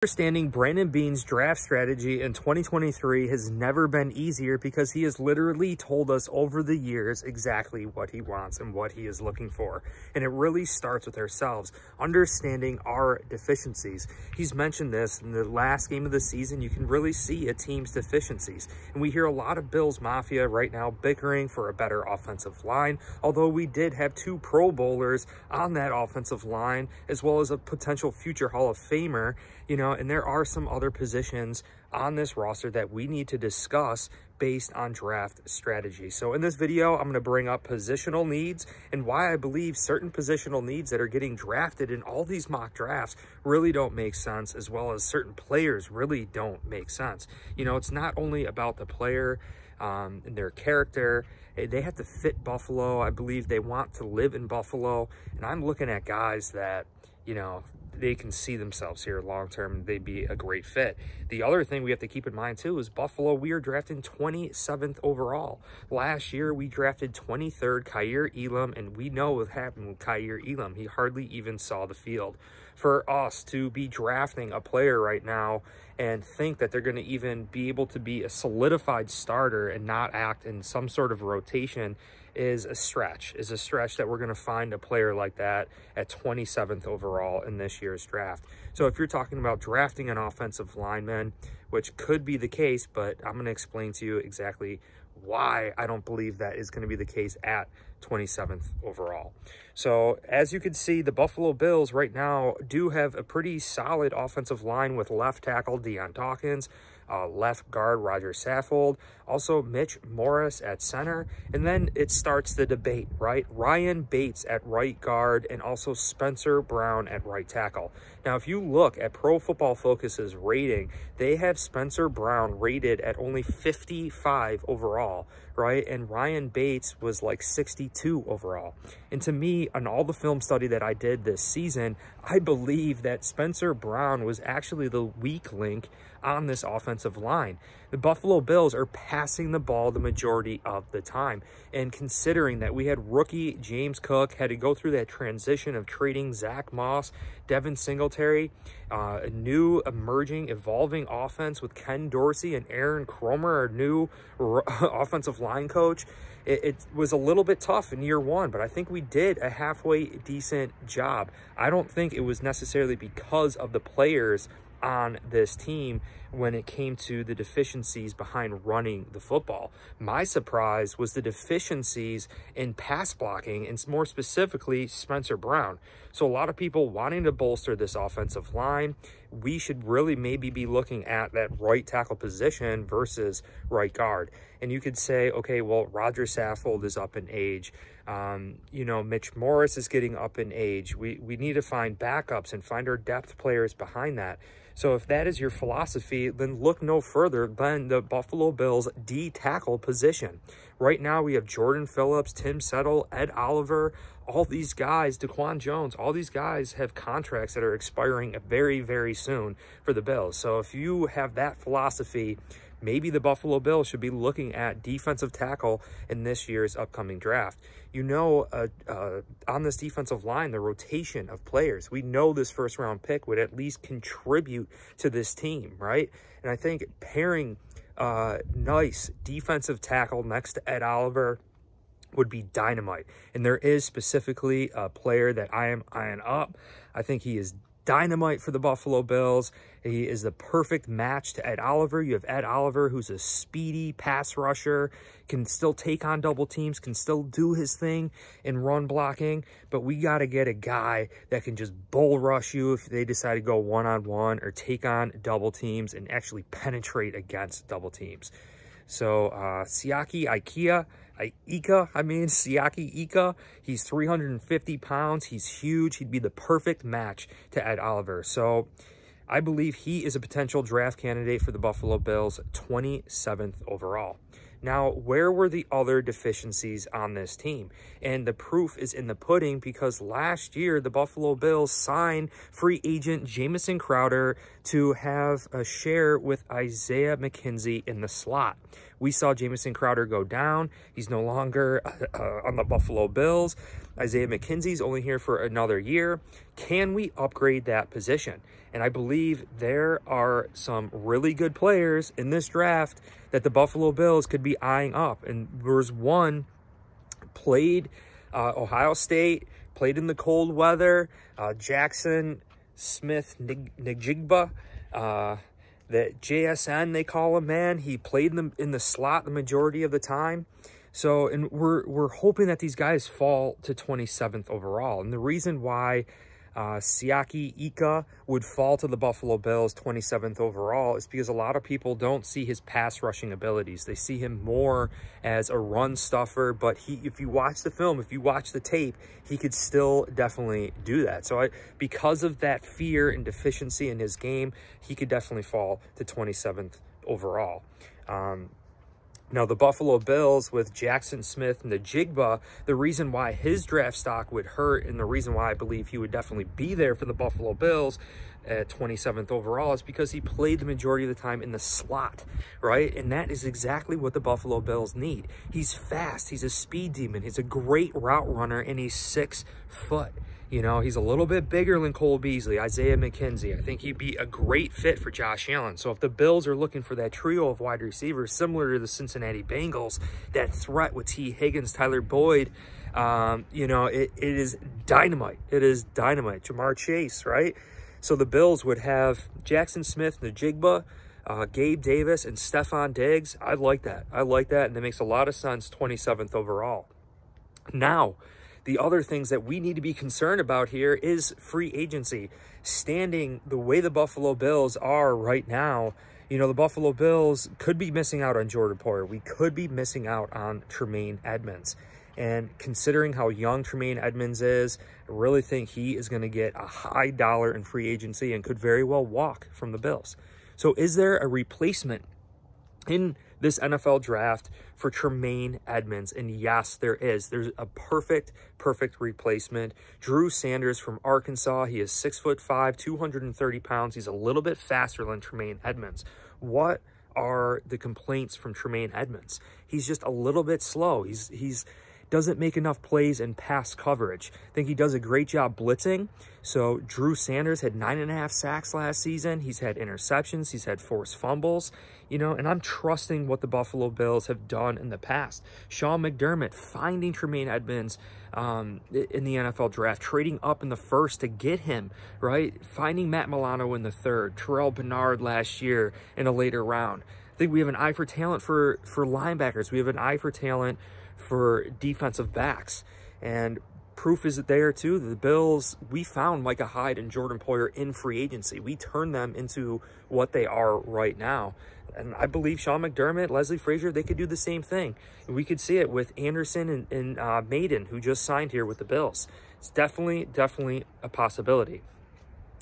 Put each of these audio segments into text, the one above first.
Understanding Brandon Beane's draft strategy in 2023 has never been easier because he has literally told us over the years exactly what he wants and what he is looking for. And it really starts with ourselves, understanding our deficiencies. He's mentioned this in the last game of the season. You can really see a team's deficiencies. And we hear a lot of Bills Mafia right now bickering for a better offensive line, although we did have 2 Pro Bowlers on that offensive line, as well as a potential future Hall of Famer, and there are some other positions on this roster that we need to discuss based on draft strategy. So in this video, I'm going to bring up positional needs and why I believe certain positional needs that are getting drafted in all these mock drafts really don't make sense, as well as certain players really don't make sense. It's not only about the player and their character. They have to fit Buffalo. I believe they want to live in Buffalo. And I'm looking at guys that, they can see themselves here long-term. They'd be a great fit. The other thing we have to keep in mind too is Buffalo, we are drafting 27th overall. Last year, we drafted 23rd Kaiir Elam, and we know what happened with Kaiir Elam. He hardly even saw the field. For us to be drafting a player right now and think that they're going to even be able to be a solidified starter and not act in some sort of rotation is a stretch that we're going to find a player like that at 27th overall in this year's draft. So if you're talking about drafting an offensive lineman, which could be the case, but I'm going to explain to you exactly why I don't believe that is going to be the case at 27th overall. So as you can see, the Buffalo Bills right now do have a pretty solid offensive line with left tackle Deion Dawkins, left guard Roger Saffold, also Mitch Morris at center, and then it starts the debate, right? Ryan Bates at right guard and also Spencer Brown at right tackle. Now, if you look at Pro Football Focus's rating, they have Spencer Brown rated at only 55 overall, right? And Ryan Bates was like 62 overall. And to me, on all the film study that I did this season, I believe that Spencer Brown was actually the weak link on this offensive line. The Buffalo Bills are passing the ball the majority of the time. And considering that we had rookie James Cook, had to go through that transition of trading Zach Moss, Devin Singletary, a new emerging, evolving offense with Ken Dorsey and Aaron Kromer, our new offensive line coach, it was a little bit tough in year 1, but I think we did a halfway decent job. I don't think it was necessarily because of the players on this team when it came to the deficiencies behind running the football. My surprise was the deficiencies in pass blocking, and more specifically Spencer Brown. So a lot of people wanting to bolster this offensive line, we should really maybe be looking at that right tackle position versus right guard. And you could say, okay, well, Roger Saffold is up in age. Mitch Morris is getting up in age. We need to find backups and find our depth players behind that. So if that is your philosophy, then look no further than the Buffalo Bills D-tackle position. Right now, we have Jordan Phillips, Tim Settle, Ed Oliver, all these guys, Daquan Jones, all these guys have contracts that are expiring very, very soon for the Bills. So if you have that philosophy, maybe the Buffalo Bills should be looking at defensive tackle in this year's upcoming draft. On this defensive line, the rotation of players, we know this first-round pick would at least contribute to this team, right? And I think pairing nice defensive tackle next to Ed Oliver would be dynamite. And there is specifically a player that I am eyeing up. I think he is dynamite for the Buffalo Bills. He is the perfect match to Ed Oliver. You have Ed Oliver, who's a speedy pass rusher, can still take on double teams, can still do his thing in run blocking, but we got to get a guy that can just bull rush you if they decide to go one-on-one or take on double teams and actually penetrate against double teams. So Siaki Ika, he's 350 pounds. He's huge. He'd be the perfect match to Ed Oliver. So I believe he is a potential draft candidate for the Buffalo Bills, 27th overall. Now, where were the other deficiencies on this team? And the proof is in the pudding, because last year, the Buffalo Bills signed free agent Jamison Crowder to have a share with Isaiah McKenzie in the slot. We saw Jamison Crowder go down. He's no longer on the Buffalo Bills. Isaiah McKenzie's only here for another year. Can we upgrade that position? And I believe there are some really good players in this draft that the Buffalo Bills could be eyeing up. And there's one played Ohio State, played in the cold weather, Jackson Smith Njigba, the JSN, they call him, man. He played in the slot the majority of the time. So, and we're hoping that these guys fall to 27th overall. And the reason why Siaki Ika would fall to the Buffalo Bills 27th overall is because a lot of people don't see his pass rushing abilities. They see him more as a run stuffer, but if you watch the film, if you watch the tape, he could still definitely do that. So because of that fear and deficiency in his game, he could definitely fall to 27th overall. Now, the Buffalo Bills with Jackson Smith and Njigba, the reason why his draft stock would hurt and the reason why I believe he would definitely be there for the Buffalo Bills at 27th overall is because he played the majority of the time in the slot, right? And that is exactly what the Buffalo Bills need. He's fast. He's a speed demon. He's a great route runner, and he's 6 foot. You know, he's a little bit bigger than Cole Beasley, Isaiah McKenzie. I think he'd be a great fit for Josh Allen. So if the Bills are looking for that trio of wide receivers, similar to the Cincinnati Bengals, that threat with T. Higgins, Tyler Boyd, you know, it is dynamite. It is dynamite. Jamar Chase, right? So the Bills would have Jackson Smith, Njigba, Gabe Davis, and Stephon Diggs. I like that. I like that, and it makes a lot of sense, 27th overall. Now, the other things that we need to be concerned about here is free agency. Standing the way the Buffalo Bills are right now, you know, the Buffalo Bills could be missing out on Jordan Poyer. We could be missing out on Tremaine Edmunds. And considering how young Tremaine Edmunds is, I really think he is going to get a high dollar in free agency and could very well walk from the Bills. So is there a replacement in this NFL draft for Tremaine Edmunds? And yes, there is. There's a perfect replacement. Drew Sanders from Arkansas. He is 6'5", 230 pounds. He's a little bit faster than Tremaine Edmunds. What are the complaints from Tremaine Edmunds? He's just a little bit slow. He's doesn't make enough plays in pass coverage. I think he does a great job blitzing. So Drew Sanders had 9.5 sacks last season. He's had interceptions. He's had forced fumbles, you know, and I'm trusting what the Buffalo Bills have done in the past. Sean McDermott finding Tremaine Edmunds in the NFL draft, trading up in the first to get him, right? Finding Matt Milano in the third, Terrell Bernard last year in a later round. I think we have an eye for talent for linebackers. We have an eye for talent for defensive backs, and proof is there too. The Bills, we found Micah Hyde and Jordan Poyer in free agency. We turned them into what they are right now, and I believe Sean McDermott, Leslie Frazier, they could do the same thing. And we could see it with Anderson and Maiden, who just signed here with the Bills. It's definitely a possibility.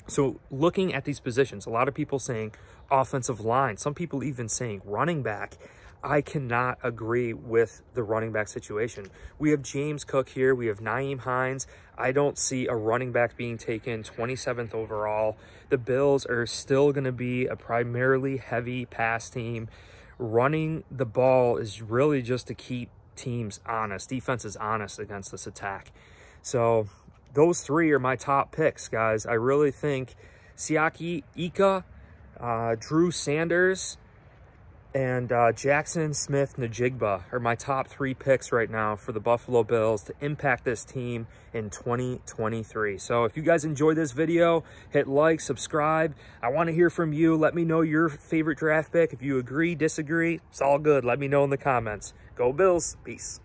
So looking at these positions, a lot of people saying offensive line, some people even saying running back. I cannot agree with the running back situation. We have James Cook here. We have Nyheim Hines. I don't see a running back being taken 27th overall. The Bills are still going to be a primarily heavy pass team. Running the ball is really just to keep teams honest, defenses honest against this attack. So those three are my top picks, guys. I really think Siaki Ika, Drew Sanders, and Jackson Smith Njigba are my top 3 picks right now for the Buffalo Bills to impact this team in 2023. So if you guys enjoyed this video, hit like, subscribe. I want to hear from you. Let me know your favorite draft pick. If you agree, disagree, it's all good. Let me know in the comments. Go Bills. Peace.